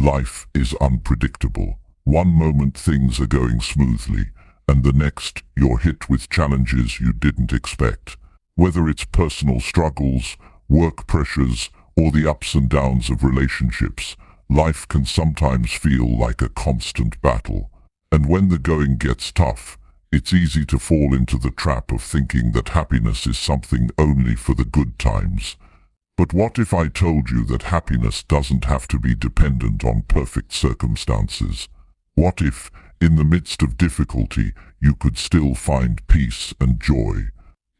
Life is unpredictable. One moment things are going smoothly, and the next you're hit with challenges you didn't expect. Whether it's personal struggles, work pressures, or the ups and downs of relationships, life can sometimes feel like a constant battle. And when the going gets tough, it's easy to fall into the trap of thinking that happiness is something only for the good times. But what if I told you that happiness doesn't have to be dependent on perfect circumstances? What if, in the midst of difficulty, you could still find peace and joy?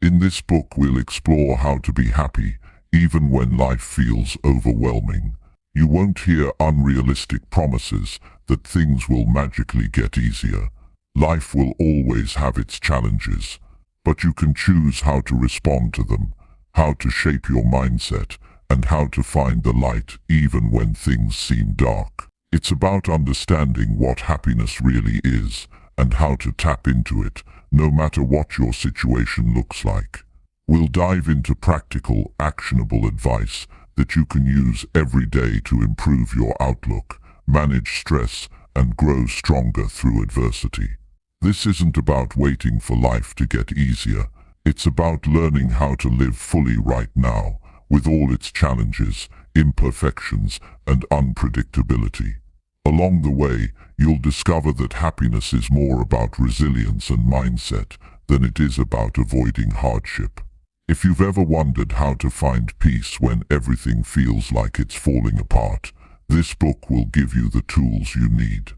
In this book we'll explore how to be happy, even when life feels overwhelming. You won't hear unrealistic promises that things will magically get easier. Life will always have its challenges, but you can choose how to respond to them, how to shape your mindset, and how to find the light even when things seem dark. It's about understanding what happiness really is and how to tap into it, no matter what your situation looks like. We'll dive into practical, actionable advice that you can use every day to improve your outlook, manage stress, and grow stronger through adversity. This isn't about waiting for life to get easier. It's about learning how to live fully right now, with all its challenges, imperfections, and unpredictability. Along the way, you'll discover that happiness is more about resilience and mindset than it is about avoiding hardship. If you've ever wondered how to find peace when everything feels like it's falling apart, this book will give you the tools you need.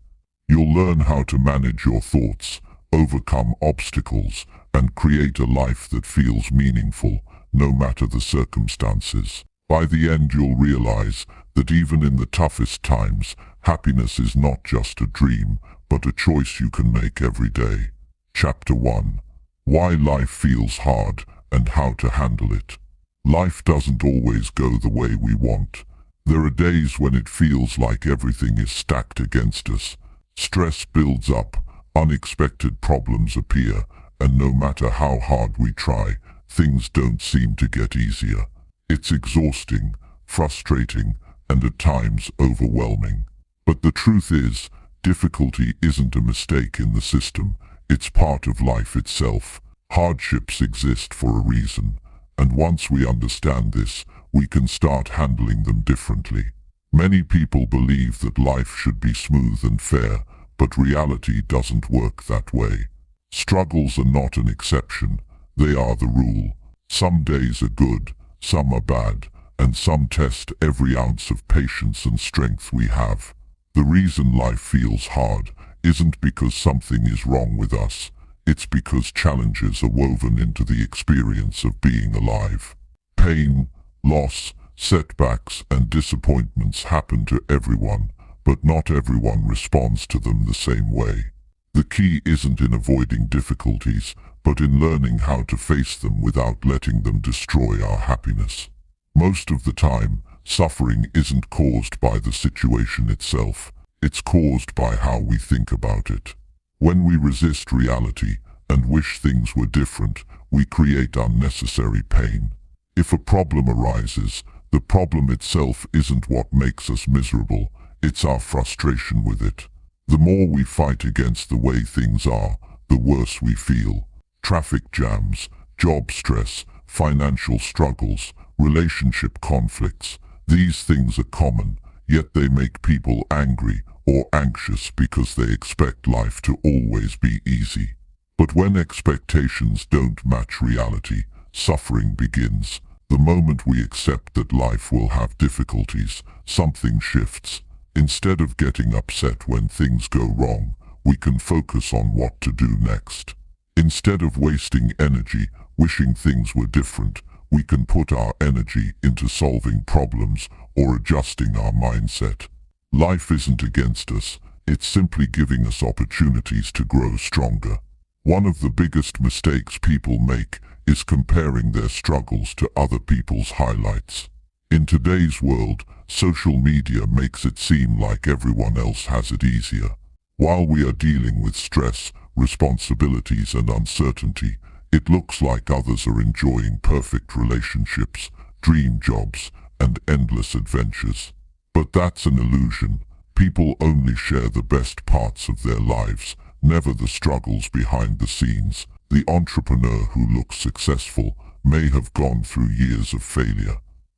You'll learn how to manage your thoughts, overcome obstacles, and create a life that feels meaningful, no matter the circumstances. By the end, you'll realize that even in the toughest times, happiness is not just a dream, but a choice you can make every day. Chapter 1. Why life feels hard and how to handle it. Life doesn't always go the way we want. There are days when it feels like everything is stacked against us. Stress builds up, unexpected problems appear, and no matter how hard we try, things don't seem to get easier. It's exhausting, frustrating, and at times overwhelming. But the truth is, difficulty isn't a mistake in the system, it's part of life itself. Hardships exist for a reason, and once we understand this, we can start handling them differently. Many people believe that life should be smooth and fair, but reality doesn't work that way. Struggles are not an exception, they are the rule. Some days are good, some are bad, and some test every ounce of patience and strength we have. The reason life feels hard isn't because something is wrong with us, it's because challenges are woven into the experience of being alive. Pain, loss, setbacks, and disappointments happen to everyone, but not everyone responds to them the same way. The key isn't in avoiding difficulties, but in learning how to face them without letting them destroy our happiness. Most of the time, suffering isn't caused by the situation itself, it's caused by how we think about it. When we resist reality and wish things were different, we create unnecessary pain. If a problem arises, the problem itself isn't what makes us miserable, it's our frustration with it. The more we fight against the way things are, the worse we feel. Traffic jams, job stress, financial struggles, relationship conflicts, these things are common, yet they make people angry or anxious because they expect life to always be easy. But when expectations don't match reality, suffering begins. The moment we accept that life will have difficulties, something shifts. Instead of getting upset when things go wrong, we can focus on what to do next. Instead of wasting energy wishing things were different, we can put our energy into solving problems or adjusting our mindset. Life isn't against us, it's simply giving us opportunities to grow stronger. One of the biggest mistakes people make is comparing their struggles to other people's highlights. In today's world, social media makes it seem like everyone else has it easier. While we are dealing with stress, responsibilities, and uncertainty, it looks like others are enjoying perfect relationships, dream jobs, and endless adventures. But that's an illusion. People only share the best parts of their lives, never the struggles behind the scenes. The entrepreneur who looks successful may have gone through years of failure.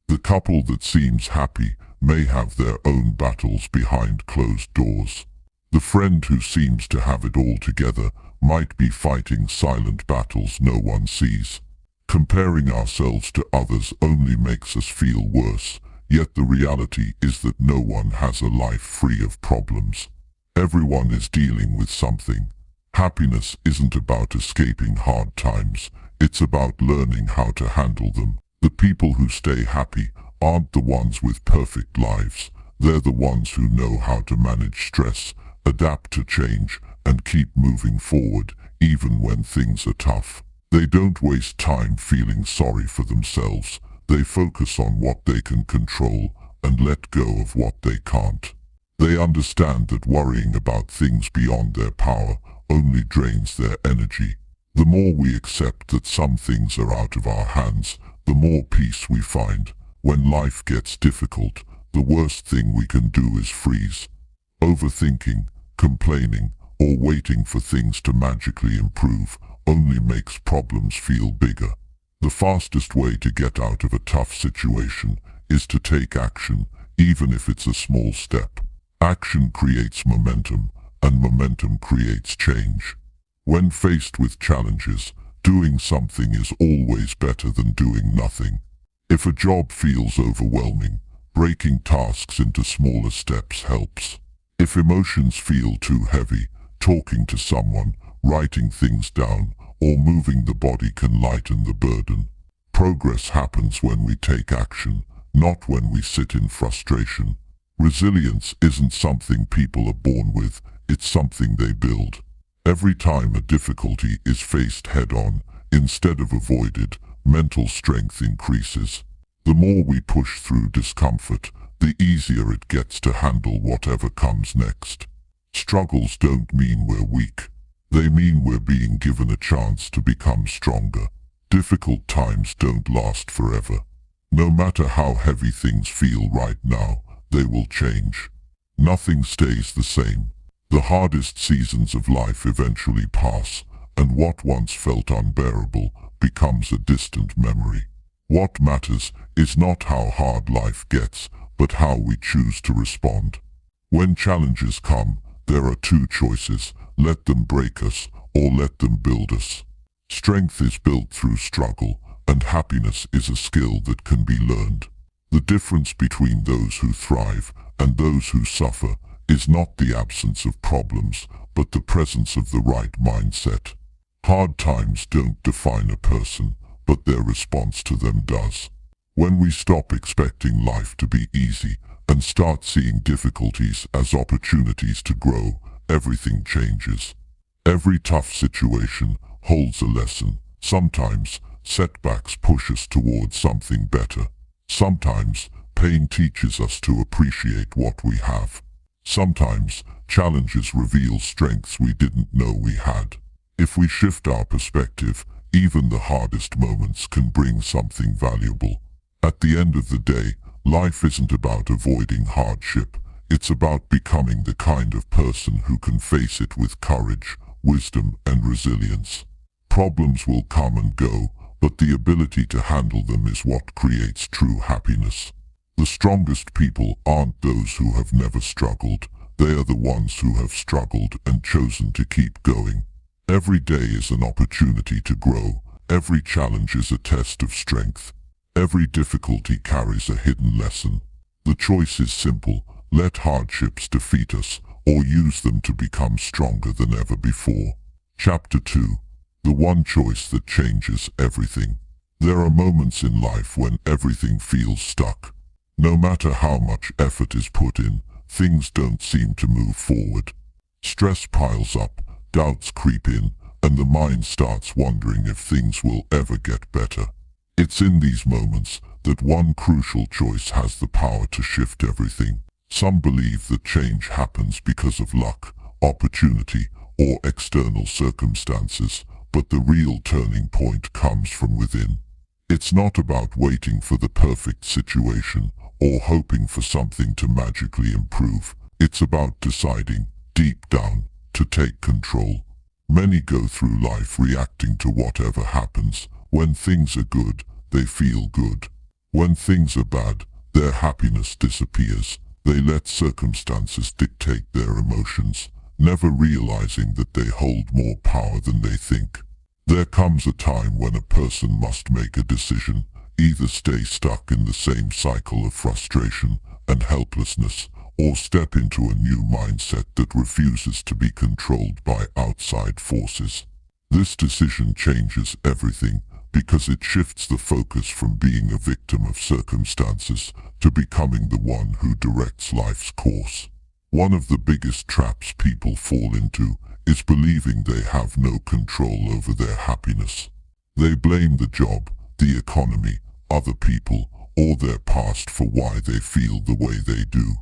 The couple that seems happy may have their own battles behind closed doors. The friend who seems to have it all together might be fighting silent battles no one sees. Comparing ourselves to others only makes us feel worse, yet the reality is that no one has a life free of problems. Everyone is dealing with something. Happiness isn't about escaping hard times, it's about learning how to handle them. The people who stay happy aren't the ones with perfect lives, they're the ones who know how to manage stress, adapt to change, and keep moving forward, even when things are tough. They don't waste time feeling sorry for themselves. They focus on what they can control and let go of what they can't. They understand that worrying about things beyond their power only drains their energy. The more we accept that some things are out of our hands, the more peace we find. When life gets difficult, the worst thing we can do is freeze. Overthinking, complaining, or waiting for things to magically improve only makes problems feel bigger. The fastest way to get out of a tough situation is to take action, even if it's a small step. Action creates momentum, and momentum creates change. When faced with challenges, doing something is always better than doing nothing. If a job feels overwhelming, breaking tasks into smaller steps helps. If emotions feel too heavy, talking to someone, writing things down, or moving the body can lighten the burden. Progress happens when we take action, not when we sit in frustration. Resilience isn't something people are born with, it's something they build. Every time a difficulty is faced head-on, instead of avoided, mental strength increases. The more we push through discomfort, the easier it gets to handle whatever comes next. Struggles don't mean we're weak. They mean we're being given a chance to become stronger. Difficult times don't last forever. No matter how heavy things feel right now, they will change. Nothing stays the same. The hardest seasons of life eventually pass, and what once felt unbearable becomes a distant memory. What matters is not how hard life gets, but how we choose to respond. When challenges come, there are two choices: let them break us, or let them build us. Strength is built through struggle, and happiness is a skill that can be learned. The difference between those who thrive and those who suffer is not the absence of problems, but the presence of the right mindset. Hard times don't define a person, but their response to them does. When we stop expecting life to be easy and start seeing difficulties as opportunities to grow, everything changes. Every tough situation holds a lesson. Sometimes setbacks push us towards something better. Sometimes pain teaches us to appreciate what we have. Sometimes challenges reveal strengths we didn't know we had. If we shift our perspective, even the hardest moments can bring something valuable. At the end of the day, life isn't about avoiding hardship. It's about becoming the kind of person who can face it with courage, wisdom, and resilience. Problems will come and go, but the ability to handle them is what creates true happiness. The strongest people aren't those who have never struggled. They are the ones who have struggled and chosen to keep going. Every day is an opportunity to grow. Every challenge is a test of strength. Every difficulty carries a hidden lesson. The choice is simple: let hardships defeat us, or use them to become stronger than ever before. Chapter 2. The one choice that changes everything. There are moments in life when everything feels stuck. No matter how much effort is put in, things don't seem to move forward. Stress piles up, doubts creep in, and the mind starts wondering if things will ever get better. It's in these moments that one crucial choice has the power to shift everything. Some believe that change happens because of luck, opportunity, or external circumstances, but the real turning point comes from within. It's not about waiting for the perfect situation or hoping for something to magically improve. It's about deciding, deep down, to take control. Many go through life reacting to whatever happens. When things are good, they feel good. When things are bad, their happiness disappears. They let circumstances dictate their emotions, never realizing that they hold more power than they think. There comes a time when a person must make a decision, either stay stuck in the same cycle of frustration and helplessness, or step into a new mindset that refuses to be controlled by outside forces. This decision changes everything because it shifts the focus from being a victim of circumstances to becoming the one who directs life's course. One of the biggest traps people fall into is believing they have no control over their happiness. They blame the job, the economy, other people, or their past for why they feel the way they do.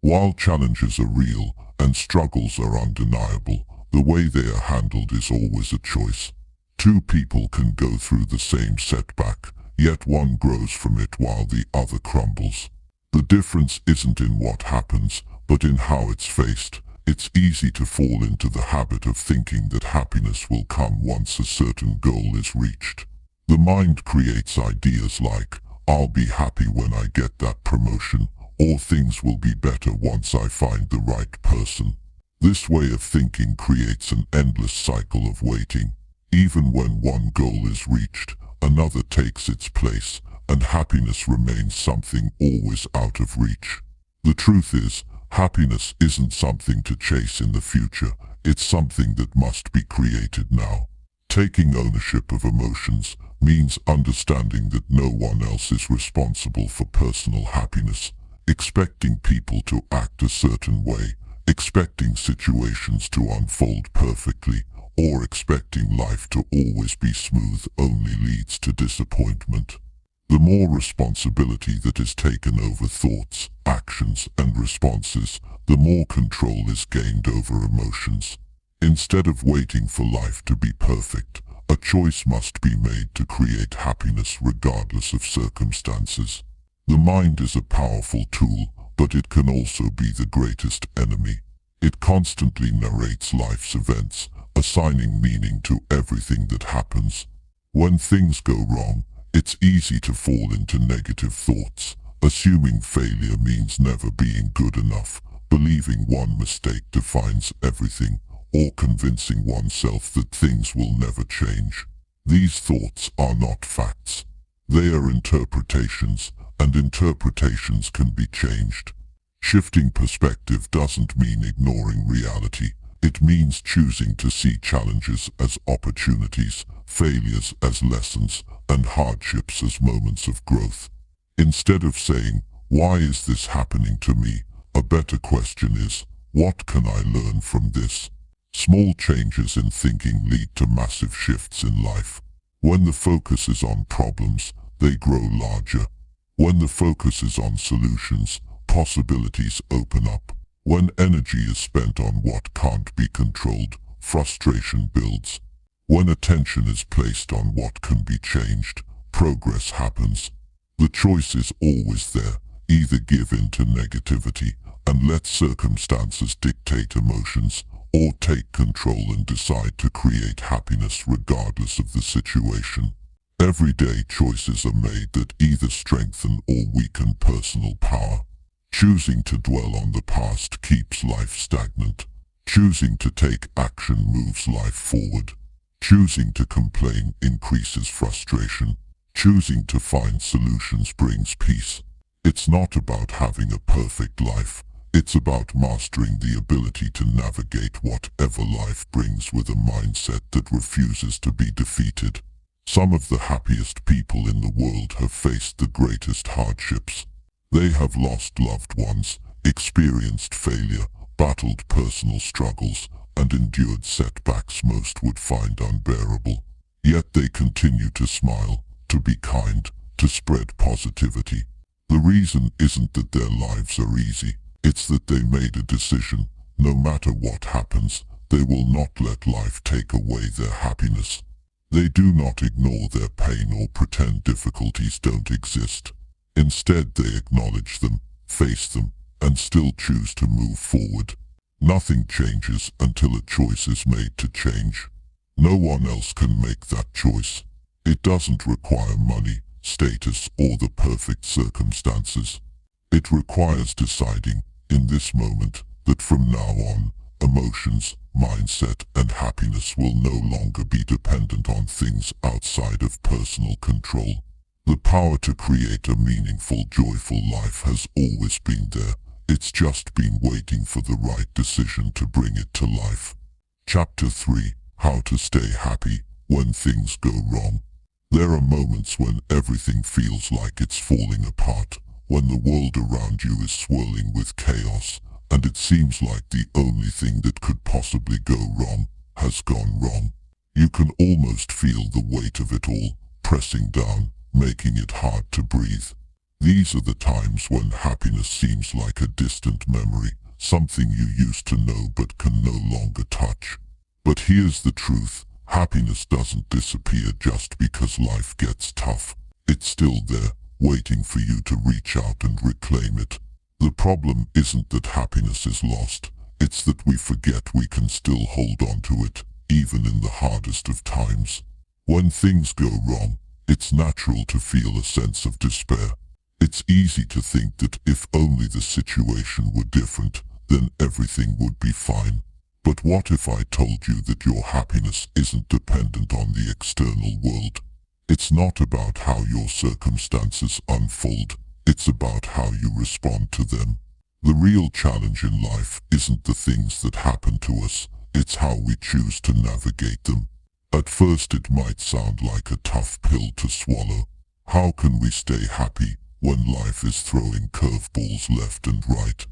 While challenges are real and struggles are undeniable, the way they are handled is always a choice. Two people can go through the same setback, yet one grows from it while the other crumbles. The difference isn't in what happens, but in how it's faced. It's easy to fall into the habit of thinking that happiness will come once a certain goal is reached. The mind creates ideas like, "I'll be happy when I get that promotion," or "things will be better once I find the right person." This way of thinking creates an endless cycle of waiting. Even when one goal is reached, another takes its place, and happiness remains something always out of reach. The truth is, happiness isn't something to chase in the future, it's something that must be created now. Taking ownership of emotions means understanding that no one else is responsible for personal happiness. Expecting people to act a certain way, expecting situations to unfold perfectly, or expecting life to always be smooth only leads to disappointment. The more responsibility that is taken over thoughts, actions, and responses, the more control is gained over emotions. Instead of waiting for life to be perfect, a choice must be made to create happiness regardless of circumstances. The mind is a powerful tool, but it can also be the greatest enemy. It constantly narrates life's events, assigning meaning to everything that happens. When things go wrong, it's easy to fall into negative thoughts, assuming failure means never being good enough, believing one mistake defines everything, or convincing oneself that things will never change. These thoughts are not facts. They are interpretations, and interpretations can be changed. Shifting perspective doesn't mean ignoring reality. It means choosing to see challenges as opportunities, failures as lessons, and hardships as moments of growth. Instead of saying, "Why is this happening to me?" a better question is, "What can I learn from this?" Small changes in thinking lead to massive shifts in life. When the focus is on problems, they grow larger. When the focus is on solutions, possibilities open up. When energy is spent on what can't be controlled, frustration builds. When attention is placed on what can be changed, progress happens. The choice is always there. Either give in to negativity and let circumstances dictate emotions, or take control and decide to create happiness regardless of the situation. Everyday choices are made that either strengthen or weaken personal power. Choosing to dwell on the past keeps life stagnant. Choosing to take action moves life forward. Choosing to complain increases frustration. Choosing to find solutions brings peace. It's not about having a perfect life. It's about mastering the ability to navigate whatever life brings with a mindset that refuses to be defeated. Some of the happiest people in the world have faced the greatest hardships. They have lost loved ones, experienced failure, battled personal struggles, and endured setbacks most would find unbearable. Yet they continue to smile, to be kind, to spread positivity. The reason isn't that their lives are easy. It's that they made a decision. No matter what happens, they will not let life take away their happiness. They do not ignore their pain or pretend difficulties don't exist. Instead, they acknowledge them, face them, and still choose to move forward. Nothing changes until a choice is made to change. No one else can make that choice. It doesn't require money, status, or the perfect circumstances. It requires deciding, in this moment, that from now on, emotions, mindset, and happiness will no longer be dependent on things outside of personal control. The power to create a meaningful, joyful life has always been there. It's just been waiting for the right decision to bring it to life. Chapter 3: How to Stay Happy When Things Go Wrong. There are moments when everything feels like it's falling apart, when the world around you is swirling with chaos, and it seems like the only thing that could possibly go wrong has gone wrong. You can almost feel the weight of it all pressing down, making it hard to breathe. These are the times when happiness seems like a distant memory, something you used to know but can no longer touch. But here's the truth: happiness doesn't disappear just because life gets tough. It's still there, waiting for you to reach out and reclaim it. The problem isn't that happiness is lost, it's that we forget we can still hold on to it, even in the hardest of times. When things go wrong, it's natural to feel a sense of despair. It's easy to think that if only the situation were different, then everything would be fine. But what if I told you that your happiness isn't dependent on the external world? It's not about how your circumstances unfold, it's about how you respond to them. The real challenge in life isn't the things that happen to us, it's how we choose to navigate them. At first it might sound like a tough pill to swallow. How can we stay happy when life is throwing curveballs left and right?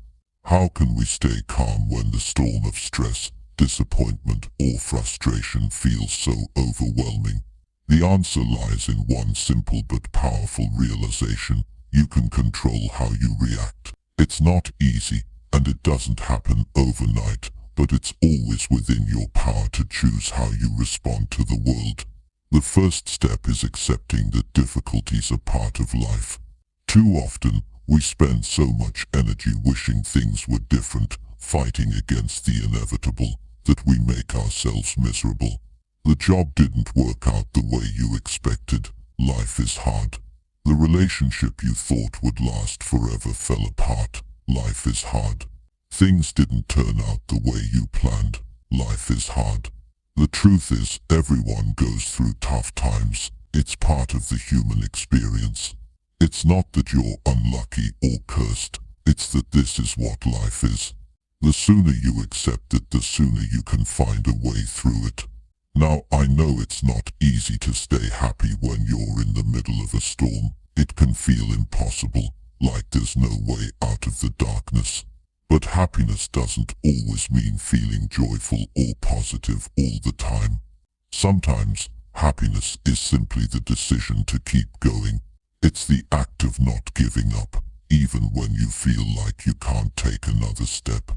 How can we stay calm when the storm of stress, disappointment, or frustration feels so overwhelming? The answer lies in one simple but powerful realization: you can control how you react. It's not easy, and it doesn't happen overnight, but it's always within your power to choose how you respond to the world. The first step is accepting that difficulties are part of life. Too often, we spend so much energy wishing things were different, fighting against the inevitable, that we make ourselves miserable. The job didn't work out the way you expected. Life is hard. The relationship you thought would last forever fell apart. Life is hard. Things didn't turn out the way you planned. Life is hard. The truth is, everyone goes through tough times. It's part of the human experience. It's not that you're unlucky or cursed, it's that this is what life is. The sooner you accept it, the sooner you can find a way through it. Now, I know it's not easy to stay happy when you're in the middle of a storm. It can feel impossible, like there's no way out of the darkness. But happiness doesn't always mean feeling joyful or positive all the time. Sometimes, happiness is simply the decision to keep going. It's the act of not giving up, even when you feel like you can't take another step.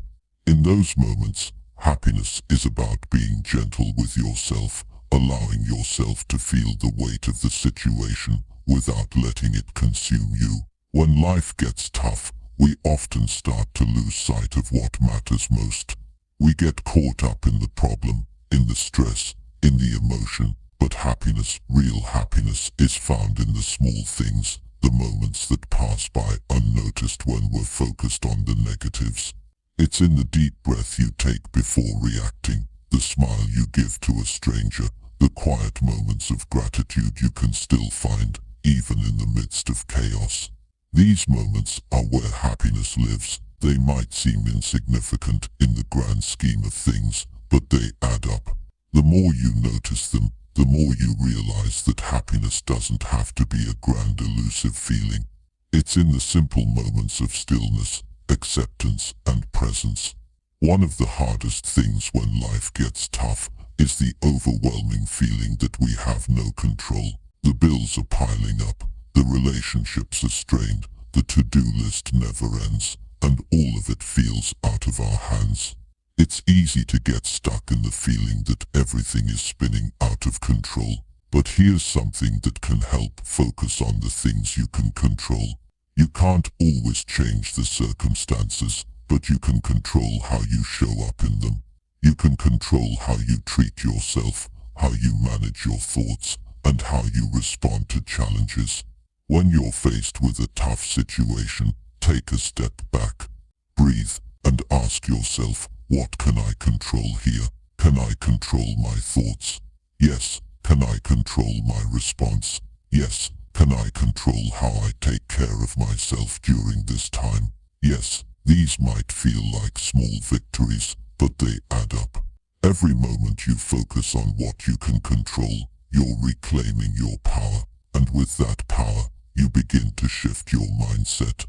In those moments, happiness is about being gentle with yourself, allowing yourself to feel the weight of the situation without letting it consume you. When life gets tough, we often start to lose sight of what matters most. We get caught up in the problem, in the stress, in the emotion. But happiness, real happiness, is found in the small things, the moments that pass by unnoticed when we're focused on the negatives. It's in the deep breath you take before reacting, the smile you give to a stranger, the quiet moments of gratitude you can still find, even in the midst of chaos. These moments are where happiness lives. They might seem insignificant in the grand scheme of things, but they add up. The more you notice them, the more you realize that happiness doesn't have to be a grand elusive feeling. It's in the simple moments of stillness, acceptance, and presence. One of the hardest things when life gets tough is the overwhelming feeling that we have no control. The bills are piling up, the relationships are strained, the to-do list never ends, and all of it feels out of our hands. It's easy to get stuck in the feeling that everything is spinning out of control, but here's something that can help: focus on the things you can control. You can't always change the circumstances, but you can control how you show up in them. You can control how you treat yourself, how you manage your thoughts, and how you respond to challenges. When you're faced with a tough situation, take a step back, breathe, and ask yourself, what can I control here? Can I control my thoughts? Yes. Can I control my response? Yes. Can I control how I take care of myself during this time? Yes. These might feel like small victories, but they add up. Every moment you focus on what you can control, you're reclaiming your power, and with that power, you begin to shift your mindset.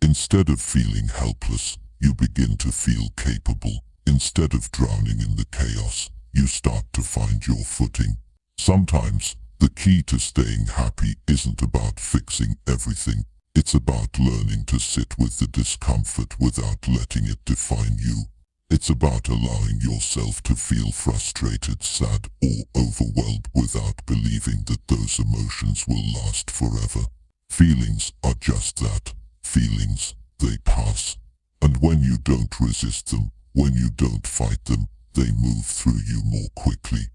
Instead of feeling helpless, you begin to feel capable. Instead of drowning in the chaos, you start to find your footing. Sometimes, the key to staying happy isn't about fixing everything. It's about learning to sit with the discomfort without letting it define you. It's about allowing yourself to feel frustrated, sad, or overwhelmed without believing that those emotions will last forever. Feelings are just that. Feelings, they pass. And when you don't resist them, when you don't fight them, they move through you more quickly.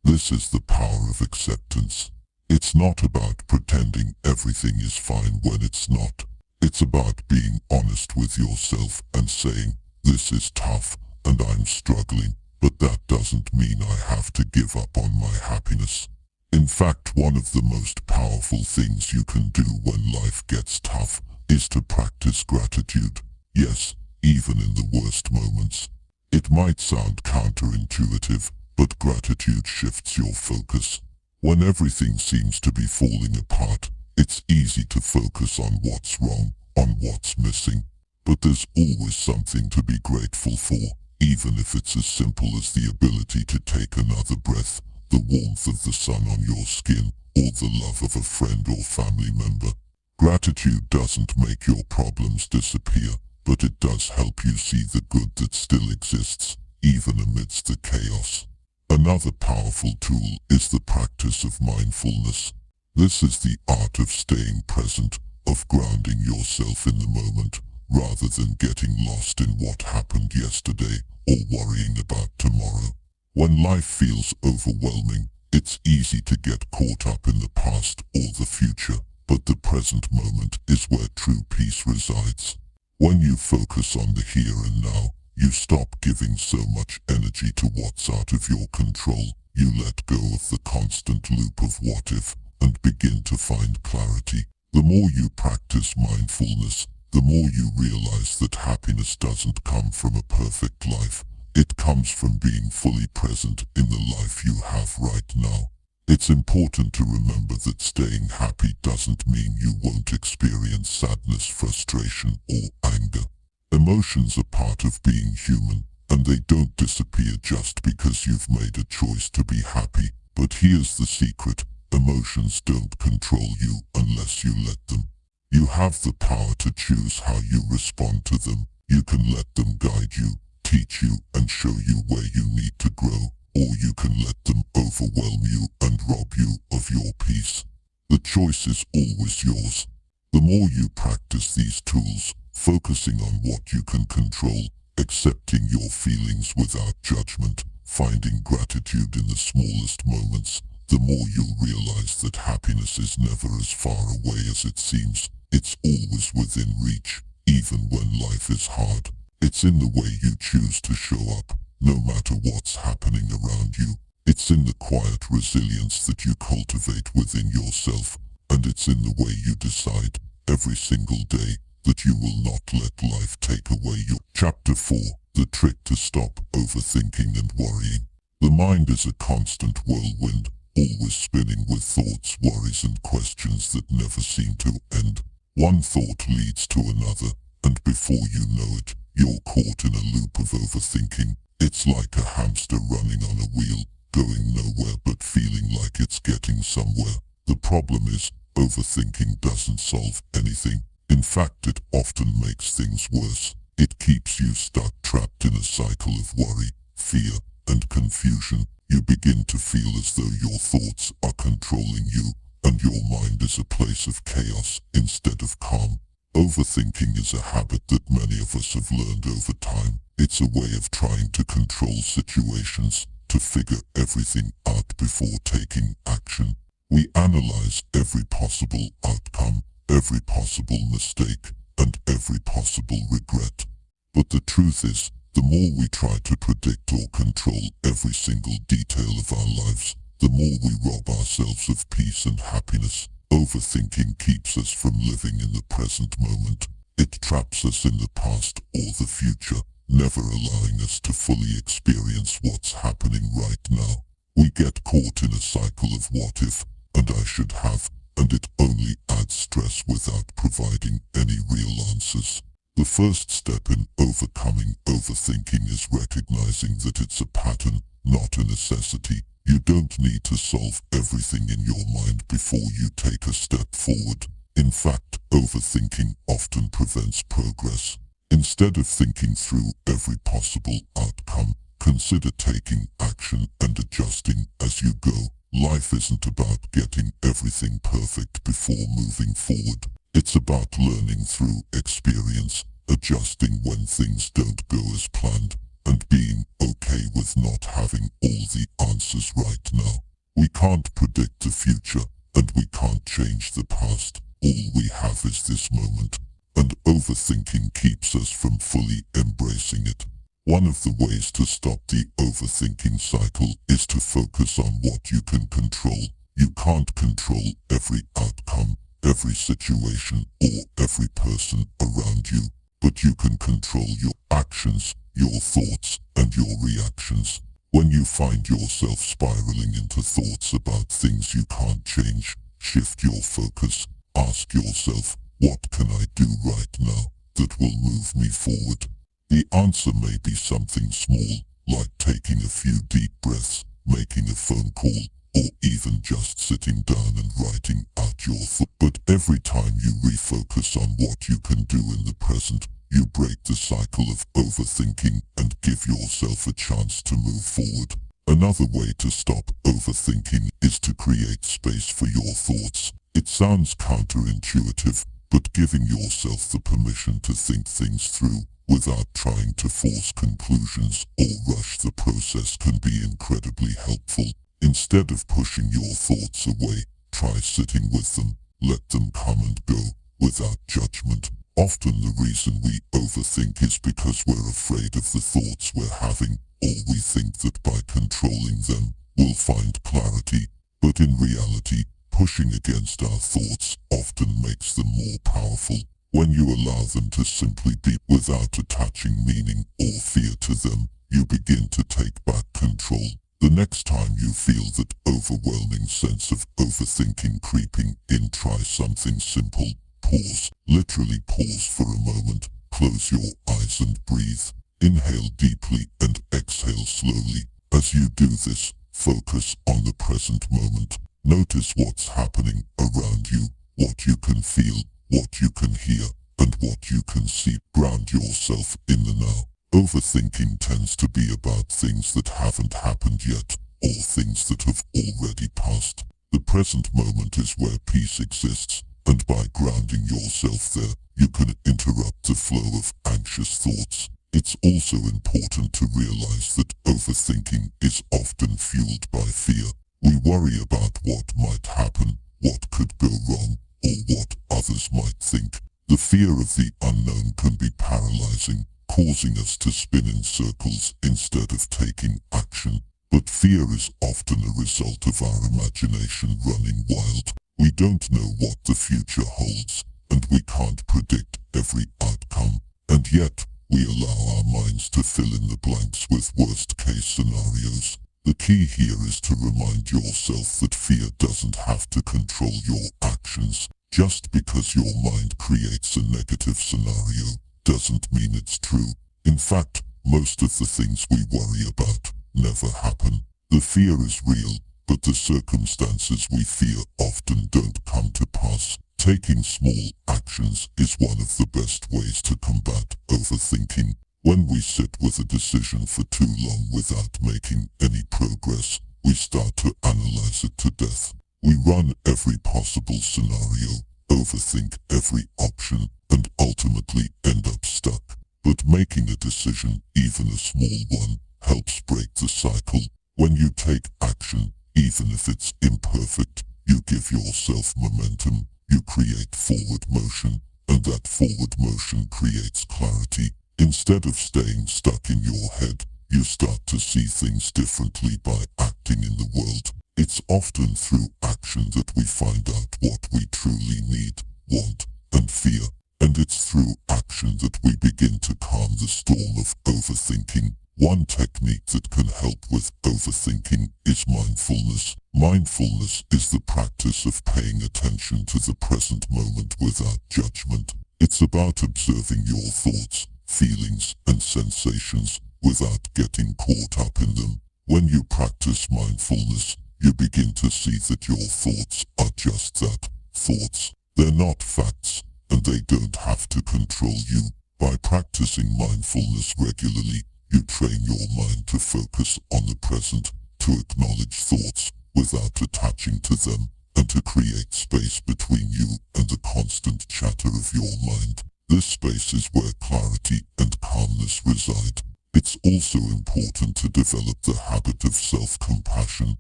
This is the power of acceptance. It's not about pretending everything is fine when it's not. It's about being honest with yourself and saying, this is tough, and I'm struggling, but that doesn't mean I have to give up on my happiness. In fact, one of the most powerful things you can do when life gets tough is to practice gratitude. Yes, even in the worst moments. It might sound counterintuitive, but gratitude shifts your focus. When everything seems to be falling apart, it's easy to focus on what's wrong, on what's missing. But there's always something to be grateful for, even if it's as simple as the ability to take another breath, the warmth of the sun on your skin, or the love of a friend or family member. Gratitude doesn't make your problems disappear, but it does help you see the good that still exists, even amidst the chaos. Another powerful tool is the practice of mindfulness. This is the art of staying present, of grounding yourself in the moment, rather than getting lost in what happened yesterday or worrying about tomorrow. When life feels overwhelming, it's easy to get caught up in the past or the future, but the present moment is where true peace resides. When you focus on the here and now, you stop giving so much energy to what's out of your control. You let go of the constant loop of what if, and begin to find clarity. The more you practice mindfulness, the more you realize that happiness doesn't come from a perfect life. It comes from being fully present in the life you have right now. It's important to remember that staying happy doesn't mean you won't experience sadness, frustration, or anger. Emotions are part of being human, and they don't disappear just because you've made a choice to be happy. But here's the secret: emotions don't control you unless you let them. You have the power to choose how you respond to them. You can let them guide you, teach you, and show you where you need to grow, or you can let them overwhelm you and rob you of your peace. The choice is always yours. The more you practice these tools, focusing on what you can control, accepting your feelings without judgment, finding gratitude in the smallest moments, the more you'll realize that happiness is never as far away as it seems. It's always within reach, even when life is hard. It's in the way you choose to show up, no matter what's happening around you. It's in the quiet resilience that you cultivate within yourself, and it's in the way you decide, every single day, that you will not let life take away your... Chapter 4. The trick to stop overthinking and worrying. The mind is a constant whirlwind, always spinning with thoughts, worries, and questions that never seem to end. One thought leads to another, and before you know it, you're caught in a loop of overthinking. It's like a hamster running on a wheel, going nowhere but feeling like it's getting somewhere. The problem is, overthinking doesn't solve anything. In fact, it often makes things worse. It keeps you stuck, trapped in a cycle of worry, fear, and confusion. You begin to feel as though your thoughts are controlling you, and your mind is a place of chaos instead of calm. Overthinking is a habit that many of us have learned over time. It's a way of trying to control situations, to figure everything out before taking action. We analyze every possible outcome, every possible mistake, and every possible regret. But the truth is, the more we try to predict or control every single detail of our lives, the more we rob ourselves of peace and happiness. Overthinking keeps us from living in the present moment. It traps us in the past or the future, never allowing us to fully experience what's happening right now. We get caught in a cycle of what if, and I should have, and it only adds stress without providing any real answers. The first step in overcoming overthinking is recognizing that it's a pattern, not a necessity. You don't need to solve everything in your mind before you take a step forward. In fact, overthinking often prevents progress. Instead of thinking through every possible outcome, consider taking action and adjusting as you go. Life isn't about getting everything perfect before moving forward. It's about learning through experience, adjusting when things don't go as planned, and being okay with not having all the answers right now. We can't predict the future, and we can't change the past. All we have is this moment, and overthinking keeps us from fully embracing it. One of the ways to stop the overthinking cycle is to focus on what you can control. You can't control every outcome, every situation, or every person around you, but you can control your actions, your thoughts, and your reactions. When you find yourself spiraling into thoughts about things you can't change, shift your focus. Ask yourself, what can I do right now that will move me forward? The answer may be something small, like taking a few deep breaths, making a phone call, or even just sitting down and writing out your thoughts. But every time you refocus on what you can do in the present, you break the cycle of overthinking and give yourself a chance to move forward. Another way to stop overthinking is to create space for your thoughts. It sounds counterintuitive, but giving yourself the permission to think things through without trying to force conclusions or rush the process can be incredibly helpful. Instead of pushing your thoughts away, try sitting with them. Let them come and go, without judgment. Often the reason we overthink is because we're afraid of the thoughts we're having, or we think that by controlling them, we'll find clarity. But in reality, pushing against our thoughts often makes them more powerful. When you allow them to simply be without attaching meaning or fear to them, you begin to take back control. The next time you feel that overwhelming sense of overthinking creeping in, try something simple. Pause. Literally pause for a moment. Close your eyes and breathe. Inhale deeply and exhale slowly. As you do this, focus on the present moment. Notice what's happening around you, what you can feel, what you can hear, and what you can see. Ground yourself in the now. Overthinking tends to be about things that haven't happened yet, or things that have already passed. The present moment is where peace exists, and by grounding yourself there, you can interrupt the flow of anxious thoughts. It's also important to realize that overthinking is often fueled by fear. We worry about what might happen, what could go wrong, or what others might think. The fear of the unknown can be paralyzing, causing us to spin in circles instead of taking action. But fear is often a result of our imagination running wild. We don't know what the future holds, and we can't predict every outcome. And yet, we allow our minds to fill in the blanks with worst-case scenarios. The key here is to remind yourself that fear doesn't have to control your actions. Just because your mind creates a negative scenario doesn't mean it's true. In fact, most of the things we worry about never happen. The fear is real, but the circumstances we fear often don't come to pass. Taking small actions is one of the best ways to combat overthinking. When we sit with a decision for too long without making any progress, we start to analyze it to death. We run every possible scenario, overthink every option, and ultimately end up stuck. But making a decision, even a small one, helps break the cycle. When you take action, even if it's imperfect, you give yourself momentum, you create forward motion, and that forward motion creates clarity. Instead of staying stuck in your head, you start to see things differently by acting in the world. It's often through action that we find out what we truly need, want, and fear. And it's through action that we begin to calm the storm of overthinking. One technique that can help with overthinking is mindfulness. Mindfulness is the practice of paying attention to the present moment without judgment. It's about observing your thoughts, feelings, and sensations without getting caught up in them. When you practice mindfulness, you begin to see that your thoughts are just that, thoughts. They're not facts, and they don't have to control you. By practicing mindfulness regularly, you train your mind to focus on the present, to acknowledge thoughts without attaching to them, and to create space between you and the constant chatter of your mind. This space is where clarity and calmness reside. It's also important to develop the habit of self-compassion.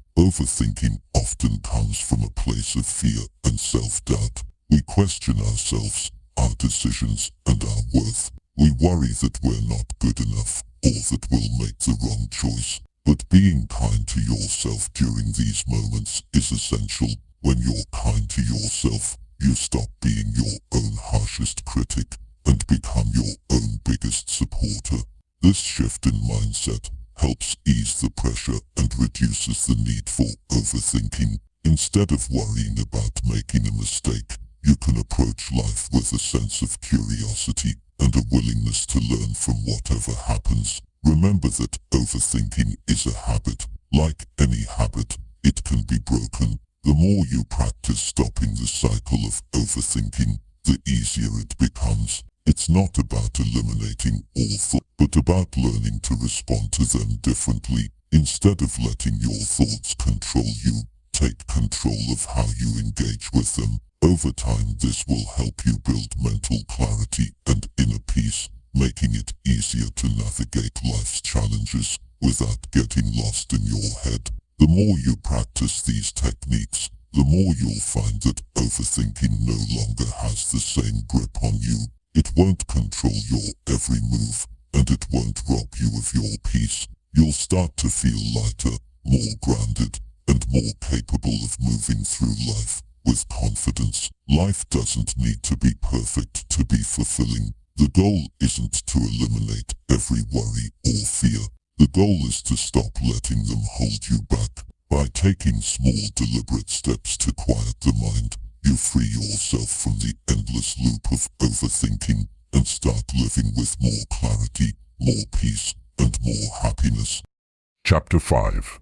Overthinking often comes from a place of fear and self-doubt. We question ourselves, our decisions, and our worth. We worry that we're not good enough, or that we'll make the wrong choice. But being kind to yourself during these moments is essential. When you're kind to yourself, you stop being your own harshest critic and become your own biggest supporter. This shift in mindset helps ease the pressure and reduces the need for overthinking. Instead of worrying about making a mistake, you can approach life with a sense of curiosity and a willingness to learn from whatever happens. Remember that overthinking is a habit. Like any habit, it can be broken. The more you practice stopping the cycle of overthinking, the easier it becomes. It's not about eliminating all thoughts, but about learning to respond to them differently. Instead of letting your thoughts control you, take control of how you engage with them. Over time, this will help you build mental clarity and inner peace, making it easier to navigate life's challenges without getting lost in your head. The more you practice these techniques, the more you'll find that overthinking no longer has the same grip on you. It won't control your every move, and it won't rob you of your peace. You'll start to feel lighter, more grounded, and more capable of moving through life with confidence. Life doesn't need to be perfect to be fulfilling. The goal isn't to eliminate every worry or fear. The goal is to stop letting them hold you back. By taking small deliberate steps to quiet the mind, you free yourself from the endless loop of overthinking and start living with more clarity, more peace, and more happiness. Chapter 5.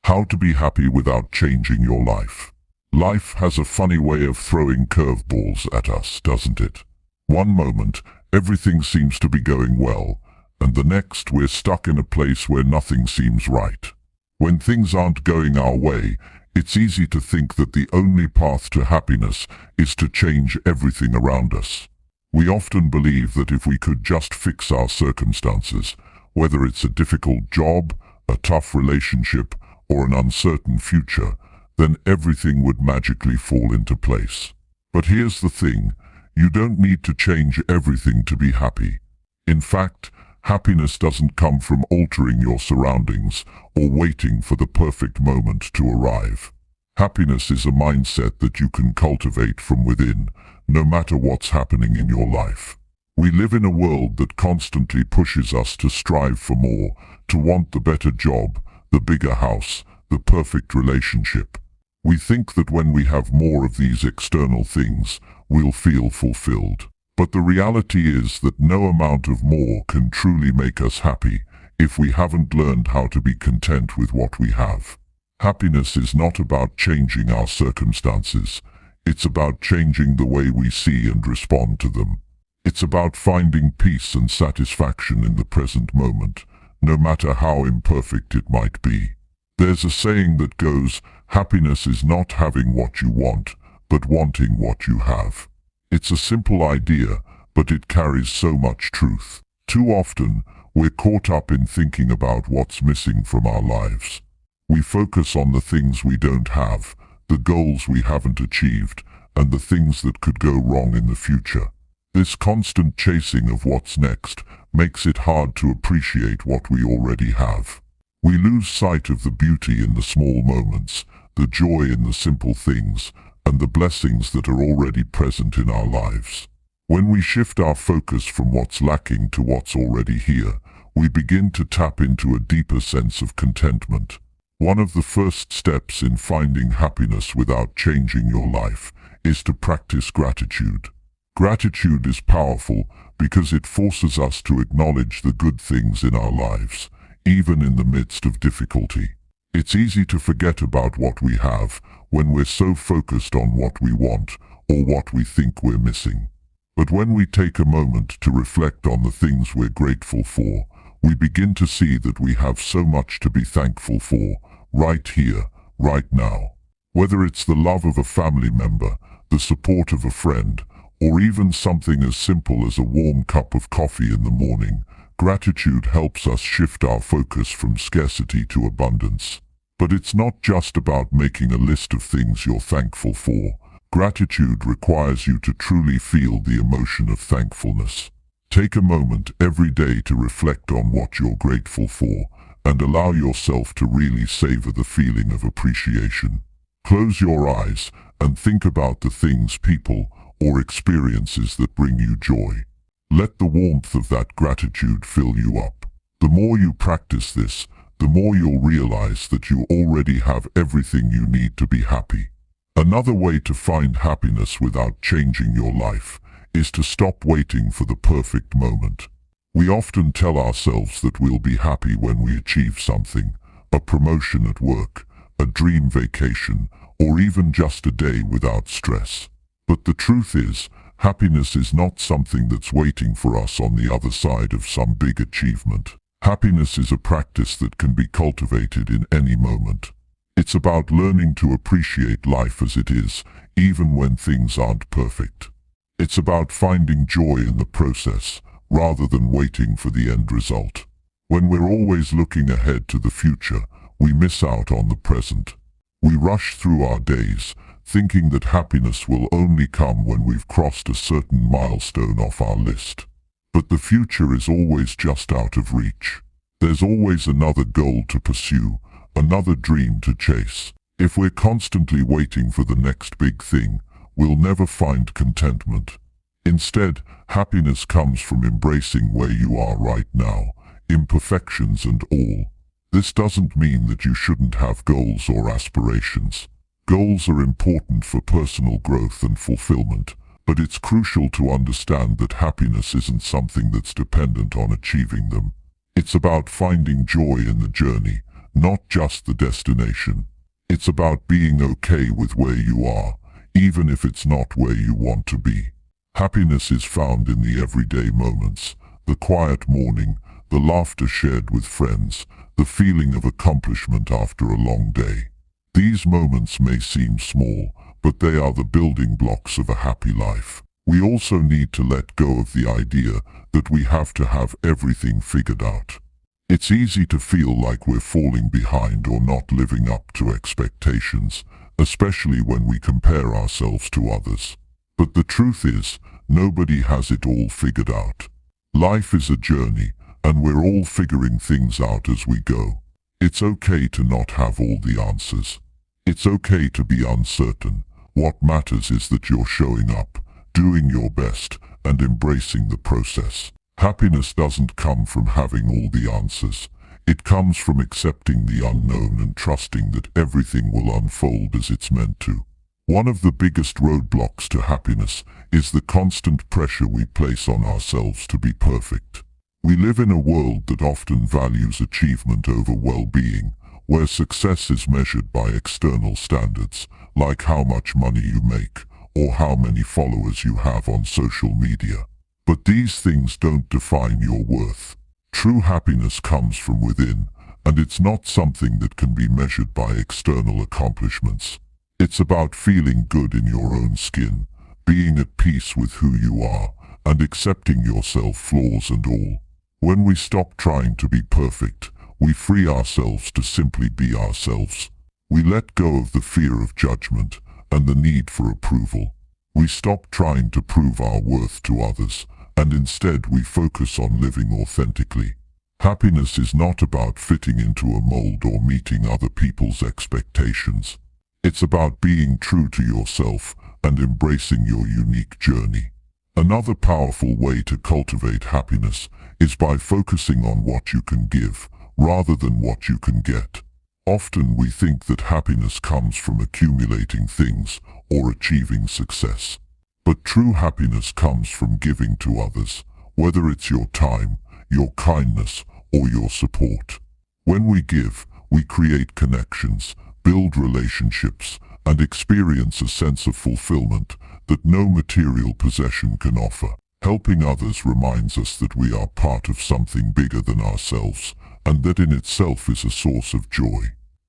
How to be happy without changing your life. Life has a funny way of throwing curveballs at us, doesn't it? One moment, everything seems to be going well, and the next we're stuck in a place where nothing seems right. When things aren't going our way, it's easy to think that the only path to happiness is to change everything around us. We often believe that if we could just fix our circumstances, whether it's a difficult job, a tough relationship, or an uncertain future, then everything would magically fall into place. But here's the thing, you don't need to change everything to be happy. In fact, happiness doesn't come from altering your surroundings or waiting for the perfect moment to arrive. Happiness is a mindset that you can cultivate from within, no matter what's happening in your life. We live in a world that constantly pushes us to strive for more, to want the better job, the bigger house, the perfect relationship. We think that when we have more of these external things, we'll feel fulfilled. But the reality is that no amount of more can truly make us happy if we haven't learned how to be content with what we have. Happiness is not about changing our circumstances. It's about changing the way we see and respond to them. It's about finding peace and satisfaction in the present moment, no matter how imperfect it might be. There's a saying that goes, happiness is not having what you want, but wanting what you have. It's a simple idea, but it carries so much truth. Too often, we're caught up in thinking about what's missing from our lives. We focus on the things we don't have, the goals we haven't achieved, and the things that could go wrong in the future. This constant chasing of what's next makes it hard to appreciate what we already have. We lose sight of the beauty in the small moments, the joy in the simple things, and the blessings that are already present in our lives. When we shift our focus from what's lacking to what's already here, we begin to tap into a deeper sense of contentment. One of the first steps in finding happiness without changing your life is to practice gratitude. Gratitude is powerful because it forces us to acknowledge the good things in our lives, even in the midst of difficulty. It's easy to forget about what we have when we're so focused on what we want or what we think we're missing. But when we take a moment to reflect on the things we're grateful for, we begin to see that we have so much to be thankful for, right here, right now. Whether it's the love of a family member, the support of a friend, or even something as simple as a warm cup of coffee in the morning, gratitude helps us shift our focus from scarcity to abundance. But it's not just about making a list of things you're thankful for. Gratitude requires you to truly feel the emotion of thankfulness. Take a moment every day to reflect on what you're grateful for, and allow yourself to really savor the feeling of appreciation. Close your eyes and think about the things, people, or experiences that bring you joy. Let the warmth of that gratitude fill you up. The more you practice this, the more you'll realize that you already have everything you need to be happy. Another way to find happiness without changing your life is to stop waiting for the perfect moment. We often tell ourselves that we'll be happy when we achieve something, a promotion at work, a dream vacation, or even just a day without stress. But the truth is, happiness is not something that's waiting for us on the other side of some big achievement. Happiness is a practice that can be cultivated in any moment. It's about learning to appreciate life as it is, even when things aren't perfect. It's about finding joy in the process, rather than waiting for the end result. When we're always looking ahead to the future, we miss out on the present. We rush through our days, thinking that happiness will only come when we've crossed a certain milestone off our list. But the future is always just out of reach. There's always another goal to pursue, another dream to chase. If we're constantly waiting for the next big thing, we'll never find contentment. Instead, happiness comes from embracing where you are right now, imperfections and all. This doesn't mean that you shouldn't have goals or aspirations. Goals are important for personal growth and fulfillment, but it's crucial to understand that happiness isn't something that's dependent on achieving them. It's about finding joy in the journey, not just the destination. It's about being okay with where you are, even if it's not where you want to be. Happiness is found in the everyday moments, the quiet morning, the laughter shared with friends, the feeling of accomplishment after a long day. These moments may seem small, but they are the building blocks of a happy life. We also need to let go of the idea that we have to have everything figured out. It's easy to feel like we're falling behind or not living up to expectations, especially when we compare ourselves to others. But the truth is, nobody has it all figured out. Life is a journey, and we're all figuring things out as we go. It's okay to not have all the answers. It's okay to be uncertain. What matters is that you're showing up, doing your best, and embracing the process. Happiness doesn't come from having all the answers. It comes from accepting the unknown and trusting that everything will unfold as it's meant to. One of the biggest roadblocks to happiness is the constant pressure we place on ourselves to be perfect. We live in a world that often values achievement over well-being, where success is measured by external standards, like how much money you make, or how many followers you have on social media. But these things don't define your worth. True happiness comes from within, and it's not something that can be measured by external accomplishments. It's about feeling good in your own skin, being at peace with who you are, and accepting yourself, flaws and all. When we stop trying to be perfect, we free ourselves to simply be ourselves. We let go of the fear of judgment and the need for approval. We stop trying to prove our worth to others, and instead we focus on living authentically. Happiness is not about fitting into a mold or meeting other people's expectations. It's about being true to yourself and embracing your unique journey. Another powerful way to cultivate happiness is by focusing on what you can give, rather than what you can get. Often we think that happiness comes from accumulating things or achieving success. But true happiness comes from giving to others, whether it's your time, your kindness, or your support. When we give, we create connections, build relationships, and experience a sense of fulfillment that no material possession can offer. Helping others reminds us that we are part of something bigger than ourselves, and that in itself is a source of joy.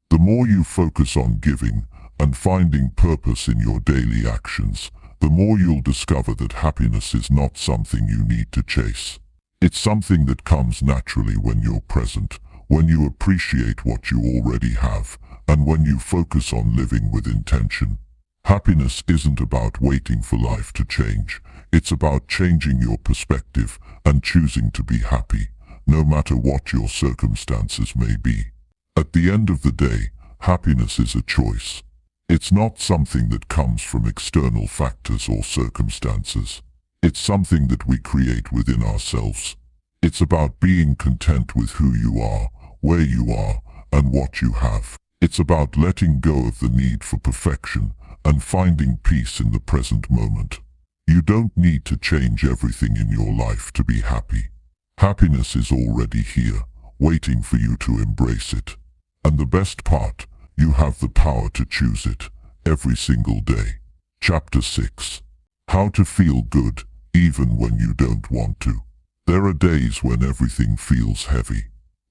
The more you focus on giving and finding purpose in your daily actions, the more you'll discover that happiness is not something you need to chase. It's something that comes naturally when you're present, when you appreciate what you already have, and when you focus on living with intention. Happiness isn't about waiting for life to change. It's about changing your perspective and choosing to be happy, no matter what your circumstances may be. At the end of the day, happiness is a choice. It's not something that comes from external factors or circumstances. It's something that we create within ourselves. It's about being content with who you are, where you are, and what you have. It's about letting go of the need for perfection and finding peace in the present moment. You don't need to change everything in your life to be happy. Happiness is already here, waiting for you to embrace it. And the best part, you have the power to choose it, every single day. Chapter 6. How to feel good, even when you don't want to. There are days when everything feels heavy.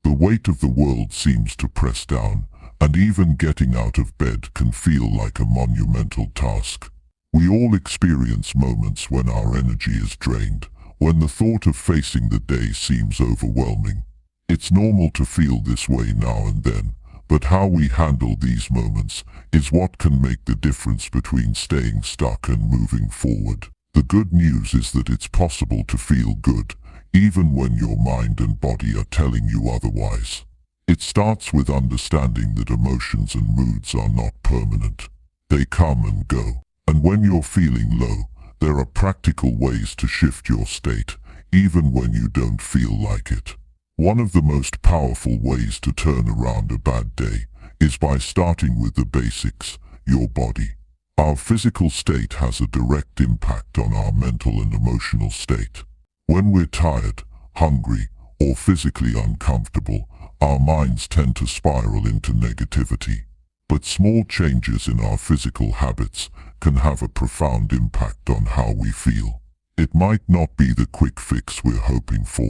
The weight of the world seems to press down, and even getting out of bed can feel like a monumental task. We all experience moments when our energy is drained, when the thought of facing the day seems overwhelming. It's normal to feel this way now and then, but how we handle these moments is what can make the difference between staying stuck and moving forward. The good news is that it's possible to feel good, even when your mind and body are telling you otherwise. It starts with understanding that emotions and moods are not permanent. They come and go. And when you're feeling low, there are practical ways to shift your state, even when you don't feel like it. One of the most powerful ways to turn around a bad day is by starting with the basics, your body. Our physical state has a direct impact on our mental and emotional state. When we're tired, hungry, or physically uncomfortable, our minds tend to spiral into negativity. But small changes in our physical habits can have a profound impact on how we feel. It might not be the quick fix we're hoping for,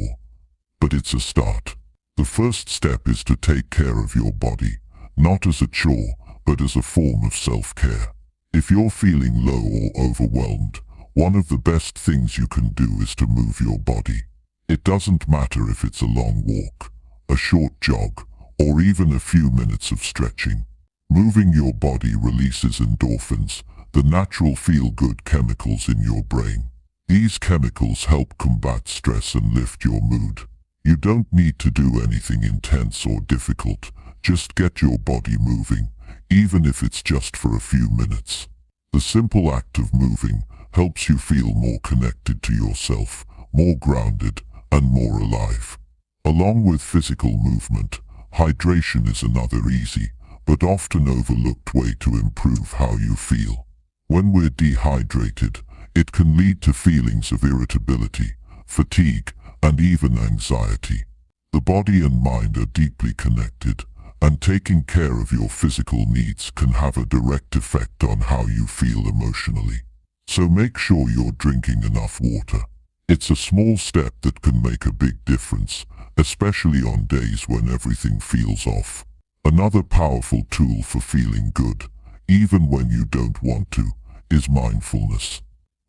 but it's a start. The first step is to take care of your body, not as a chore, but as a form of self-care. If you're feeling low or overwhelmed, one of the best things you can do is to move your body. It doesn't matter if it's a long walk, a short jog, or even a few minutes of stretching. Moving your body releases endorphins, the natural feel-good chemicals in your brain. These chemicals help combat stress and lift your mood. You don't need to do anything intense or difficult, just get your body moving, even if it's just for a few minutes. The simple act of moving helps you feel more connected to yourself, more grounded, and more alive. Along with physical movement, hydration is another easy, but often overlooked way to improve how you feel. When we're dehydrated, it can lead to feelings of irritability, fatigue, and even anxiety. The body and mind are deeply connected, and taking care of your physical needs can have a direct effect on how you feel emotionally. So make sure you're drinking enough water. It's a small step that can make a big difference, especially on days when everything feels off. Another powerful tool for feeling good, even when you don't want to, is mindfulness.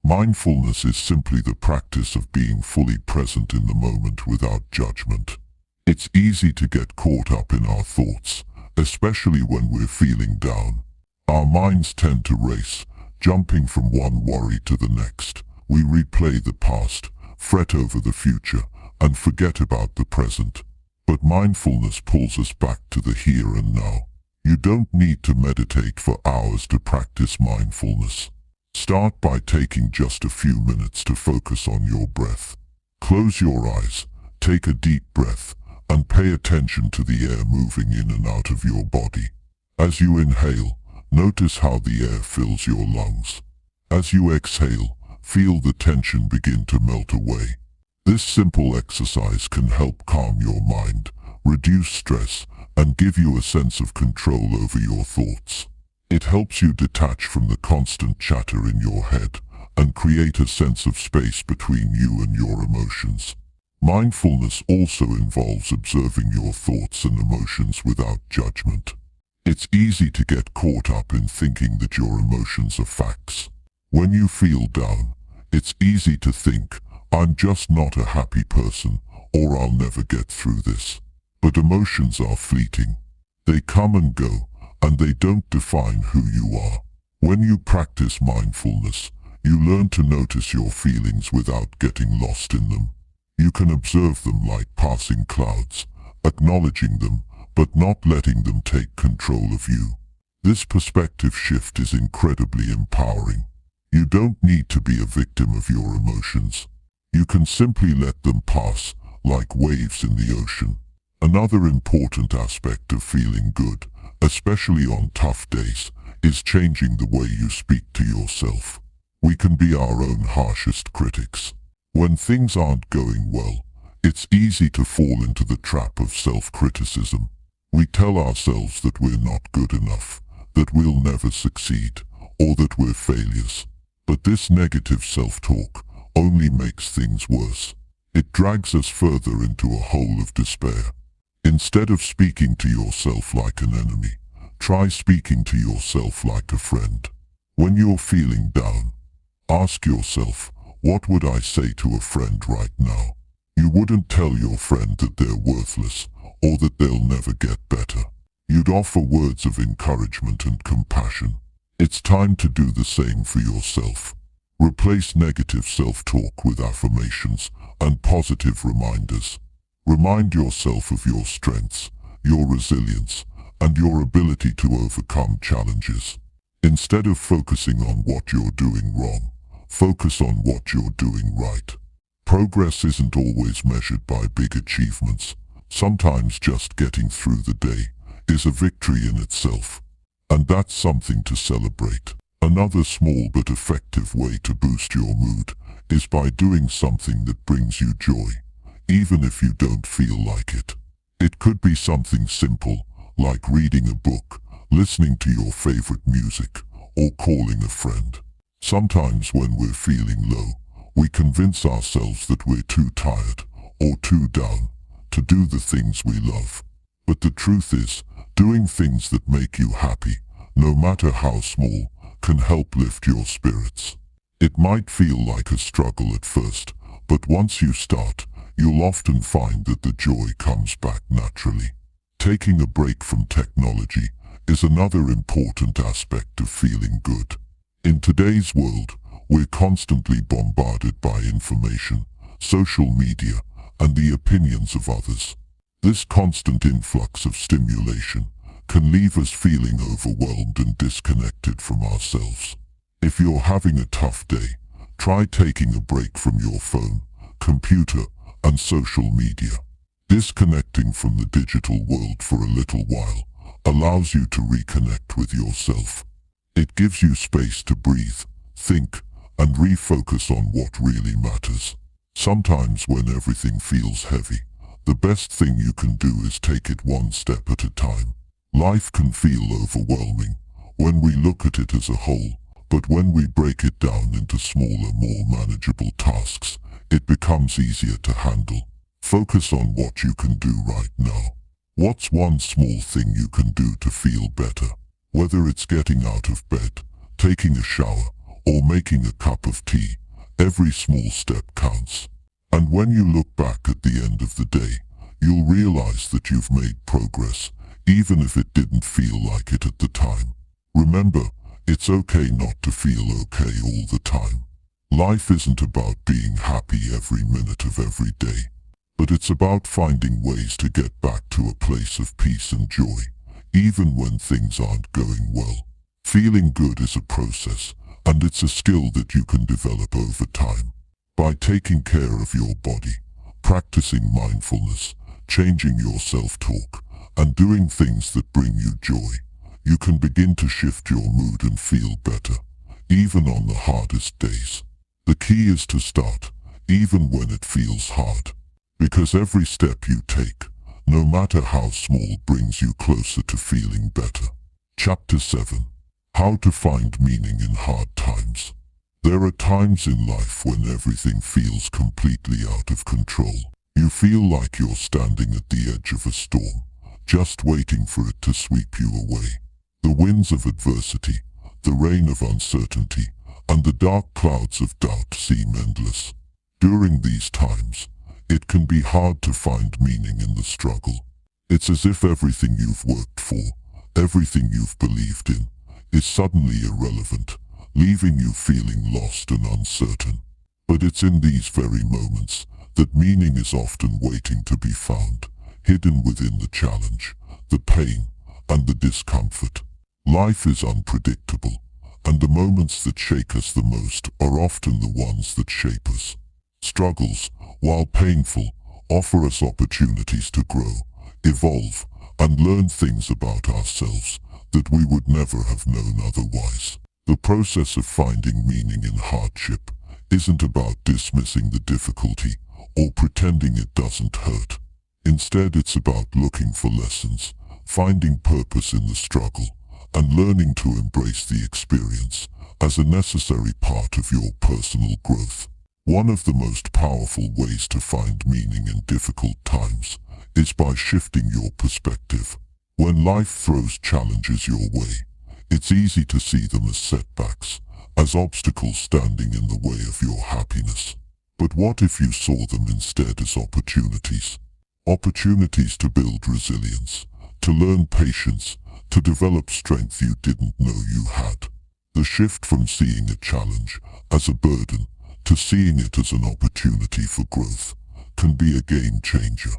Mindfulness is simply the practice of being fully present in the moment without judgment. It's easy to get caught up in our thoughts, especially when we're feeling down. Our minds tend to race, jumping from one worry to the next. We replay the past, fret over the future, and forget about the present. But mindfulness pulls us back to the here and now. You don't need to meditate for hours to practice mindfulness. Start by taking just a few minutes to focus on your breath. Close your eyes, take a deep breath, and pay attention to the air moving in and out of your body. As you inhale, notice how the air fills your lungs. As you exhale, feel the tension begin to melt away. This simple exercise can help calm your mind, reduce stress, and give you a sense of control over your thoughts. It helps you detach from the constant chatter in your head and create a sense of space between you and your emotions. Mindfulness also involves observing your thoughts and emotions without judgment. It's easy to get caught up in thinking that your emotions are facts. When you feel down, it's easy to think, "I'm just not a happy person," or "I'll never get through this." But emotions are fleeting. They come and go, and they don't define who you are. When you practice mindfulness, you learn to notice your feelings without getting lost in them. You can observe them like passing clouds, acknowledging them, but not letting them take control of you. This perspective shift is incredibly empowering. You don't need to be a victim of your emotions. You can simply let them pass, like waves in the ocean. Another important aspect of feeling good, especially on tough days, is changing the way you speak to yourself. We can be our own harshest critics. When things aren't going well, it's easy to fall into the trap of self-criticism. We tell ourselves that we're not good enough, that we'll never succeed, or that we're failures. But this negative self-talk only makes things worse. It drags us further into a hole of despair. Instead of speaking to yourself like an enemy, try speaking to yourself like a friend. When you're feeling down, ask yourself, what would I say to a friend right now? You wouldn't tell your friend that they're worthless, or that they'll never get better. You'd offer words of encouragement and compassion. It's time to do the same for yourself. Replace negative self-talk with affirmations and positive reminders. Remind yourself of your strengths, your resilience, and your ability to overcome challenges. Instead of focusing on what you're doing wrong, focus on what you're doing right. Progress isn't always measured by big achievements. Sometimes just getting through the day is a victory in itself. And that's something to celebrate. Another small but effective way to boost your mood is by doing something that brings you joy, even if you don't feel like it. It could be something simple, like reading a book, listening to your favorite music, or calling a friend. Sometimes when we're feeling low, we convince ourselves that we're too tired, or too down, to do the things we love. But the truth is, doing things that make you happy, no matter how small, can help lift your spirits. It might feel like a struggle at first, but once you start, you'll often find that the joy comes back naturally. Taking a break from technology is another important aspect of feeling good. In today's world, we're constantly bombarded by information, social media, and the opinions of others. This constant influx of stimulation can leave us feeling overwhelmed and disconnected from ourselves. If you're having a tough day, try taking a break from your phone, computer, and social media. Disconnecting from the digital world for a little while allows you to reconnect with yourself. It gives you space to breathe, think, and refocus on what really matters. Sometimes when everything feels heavy, the best thing you can do is take it one step at a time. Life can feel overwhelming when we look at it as a whole, but when we break it down into smaller, more manageable tasks, it becomes easier to handle. Focus on what you can do right now. What's one small thing you can do to feel better? Whether it's getting out of bed, taking a shower, or making a cup of tea, every small step counts. And when you look back at the end of the day, you'll realize that you've made progress, even if it didn't feel like it at the time. Remember, it's okay not to feel okay all the time. Life isn't about being happy every minute of every day, but it's about finding ways to get back to a place of peace and joy, even when things aren't going well. Feeling good is a process, and it's a skill that you can develop over time. By taking care of your body, practicing mindfulness, changing your self-talk, and doing things that bring you joy, you can begin to shift your mood and feel better, even on the hardest days. The key is to start, even when it feels hard, because every step you take, no matter how small, brings you closer to feeling better. Chapter 7. How to find meaning in hard times. There are times in life when everything feels completely out of control. You feel like you're standing at the edge of a storm, just waiting for it to sweep you away. The winds of adversity, the rain of uncertainty, and the dark clouds of doubt seem endless. During these times, it can be hard to find meaning in the struggle. It's as if everything you've worked for, everything you've believed in, is suddenly irrelevant, leaving you feeling lost and uncertain. But it's in these very moments that meaning is often waiting to be found, hidden within the challenge, the pain, and the discomfort. Life is unpredictable, and the moments that shake us the most are often the ones that shape us. Struggles, while painful, offer us opportunities to grow, evolve, and learn things about ourselves that we would never have known otherwise. The process of finding meaning in hardship isn't about dismissing the difficulty or pretending it doesn't hurt. Instead, it's about looking for lessons, finding purpose in the struggle, and learning to embrace the experience as a necessary part of your personal growth. One of the most powerful ways to find meaning in difficult times is by shifting your perspective. When life throws challenges your way, it's easy to see them as setbacks, as obstacles standing in the way of your happiness. But what if you saw them instead as opportunities? Opportunities to build resilience, to learn patience, to develop strength you didn't know you had. The shift from seeing a challenge as a burden to seeing it as an opportunity for growth can be a game changer.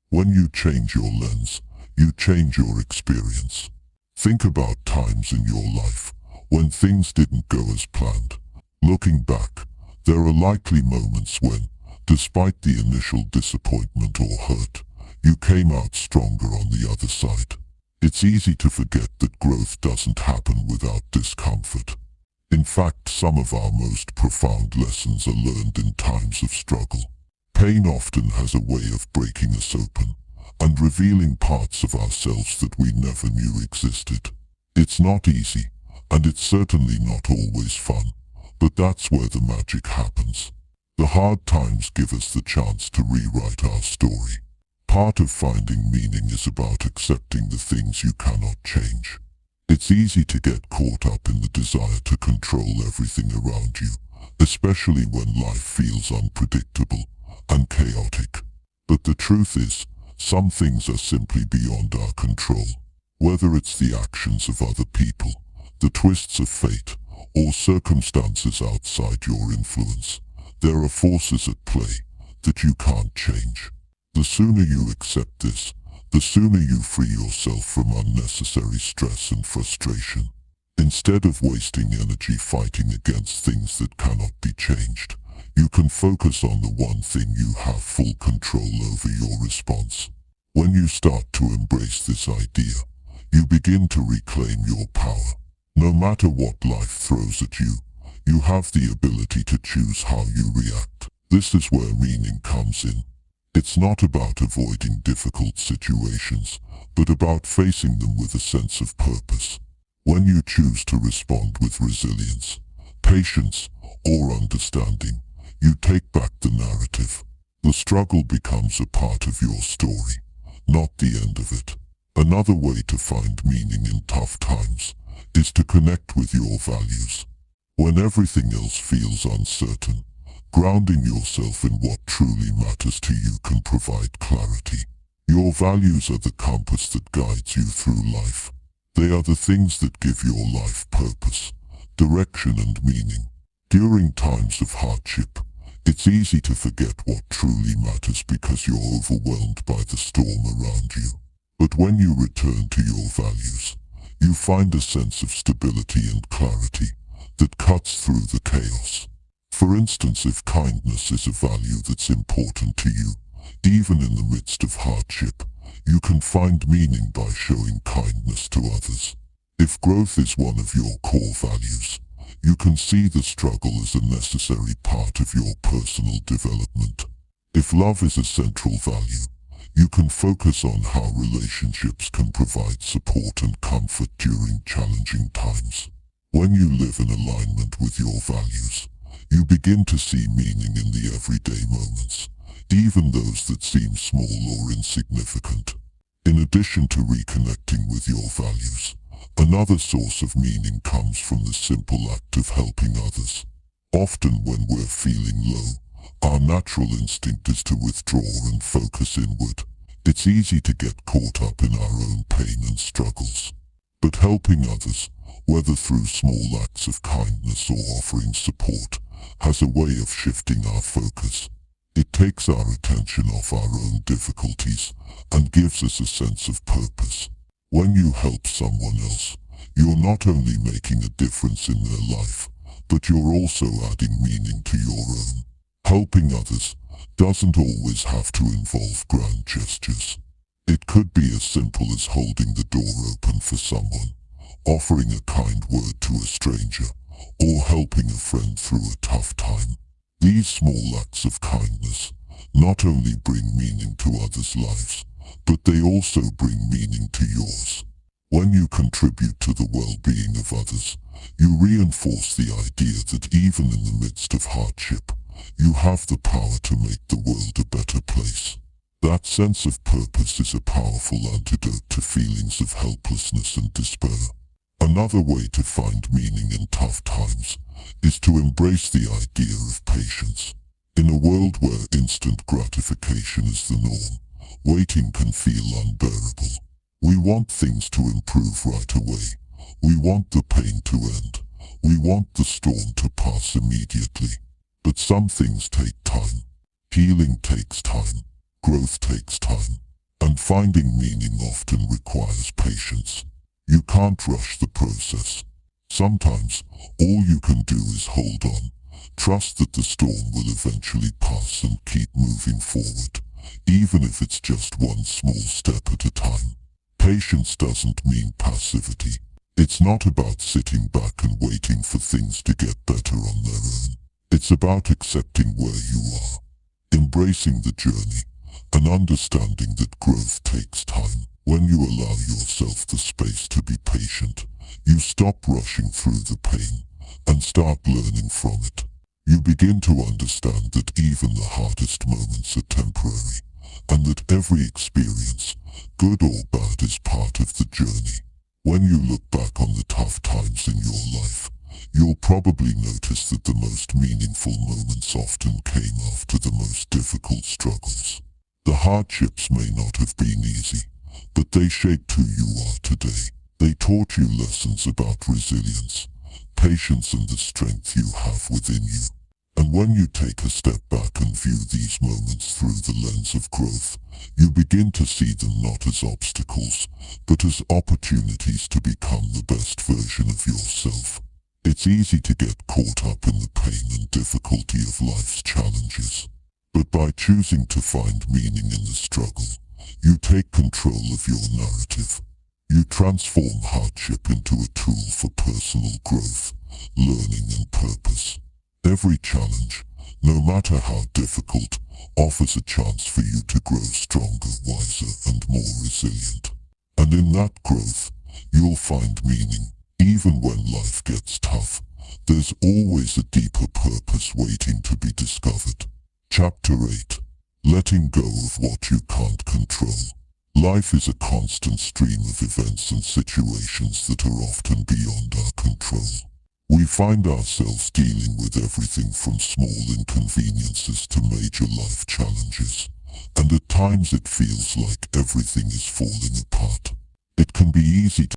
When you change your lens, you change your experience. Think about times in your life when things didn't go as planned. Looking back, there are likely moments when, despite the initial disappointment or hurt, you came out stronger on the other side. It's easy to forget that growth doesn't happen without discomfort. In fact, some of our most profound lessons are learned in times of struggle. Pain often has a way of breaking us open and revealing parts of ourselves that we never knew existed. It's not easy, and it's certainly not always fun, but that's where the magic happens. The hard times give us the chance to rewrite our story. Part of finding meaning is about accepting the things you cannot change. It's easy to get caught up in the desire to control everything around you, especially when life feels unpredictable and chaotic. But the truth is, some things are simply beyond our control. Whether it's the actions of other people, the twists of fate, or circumstances outside your influence, there are forces at play that you can't change. The sooner you accept this, the sooner you free yourself from unnecessary stress and frustration. Instead of wasting energy fighting against things that cannot be changed, you can focus on the one thing you have full control over: your response. When you start to embrace this idea, you begin to reclaim your power. No matter what life throws at you, you have the ability to choose how you react. This is where meaning comes in. It's not about avoiding difficult situations, but about facing them with a sense of purpose. When you choose to respond with resilience, patience, or understanding, you take back the narrative. The struggle becomes a part of your story, not the end of it. Another way to find meaning in tough times is to connect with your values. When everything else feels uncertain, grounding yourself in what truly matters to you can provide clarity. Your values are the compass that guides you through life. They are the things that give your life purpose, direction, and meaning. During times of hardship, it's easy to forget what truly matters because you're overwhelmed by the storm around you. But when you return to your values, you find a sense of stability and clarity that cuts through the chaos. For instance, if kindness is a value that's important to you, even in the midst of hardship, you can find meaning by showing kindness to others. If growth is one of your core values, you can see the struggle as a necessary part of your personal development. If love is a central value, you can focus on how relationships can provide support and comfort during challenging times. When you live in alignment with your values, you begin to see meaning in the everyday moments, even those that seem small or insignificant. In addition to reconnecting with your values, another source of meaning comes from the simple act of helping others. Often when we're feeling low, our natural instinct is to withdraw and focus inward. It's easy to get caught up in our own pain and struggles. But helping others, whether through small acts of kindness or offering support, has a way of shifting our focus. It takes our attention off our own difficulties and gives us a sense of purpose. When you help someone else, you're not only making a difference in their life, but you're also adding meaning to your own. Helping others doesn't always have to involve grand gestures. It could be as simple as holding the door open for someone, offering a kind word to a stranger, or helping a friend through a tough time. These small acts of kindness not only bring meaning to others' lives, but they also bring meaning to yours. When you contribute to the well-being of others, you reinforce the idea that even in the midst of hardship, you have the power to make the world a better place. That sense of purpose is a powerful antidote to feelings of helplessness and despair. Another way to find meaning in tough times is to embrace the idea of patience. In a world where instant gratification is the norm, waiting can feel unbearable. We want things to improve right away. We want the pain to end. We want the storm to pass immediately. But some things take time. Healing takes time. Growth takes time. And finding meaning often requires patience. You can't rush the process. Sometimes, all you can do is hold on, trust that the storm will eventually pass and keep moving forward, even if it's just one small step at a time. Patience doesn't mean passivity. It's not about sitting back and waiting for things to get better on their own. It's about accepting where you are, embracing the journey, and understanding that growth takes time. When you allow yourself the space to be patient, you stop rushing through the pain and start learning from it. You begin to understand that even the hardest moments are temporary, and that every experience, good or bad, is part of the journey. When you look back on the tough times in your life, you'll probably notice that the most meaningful moments often came after the most difficult struggles. The hardships may not have been easy, but they shaped who you are today. They taught you lessons about resilience, patience, and the strength you have within you. And when you take a step back and view these moments through the lens of growth, you begin to see them not as obstacles, but as opportunities to become the best version of yourself. It's easy to get caught up in the pain and difficulty of life's challenges. But by choosing to find meaning in the struggle, you take control of your narrative. You transform hardship into a tool for personal growth, learning, and purpose. Every challenge, no matter how difficult, offers a chance for you to grow stronger, wiser, and more resilient. And in that growth, you'll find meaning. Even when life gets tough, there's always a deeper purpose waiting to be discovered. Chapter 8. Letting go of what you can't control. Life is a constant stream of events and situations that are often beyond our control. We find ourselves dealing with everything from small inconveniences to major life challenges, and at times it feels like everything is falling apart. It can be easy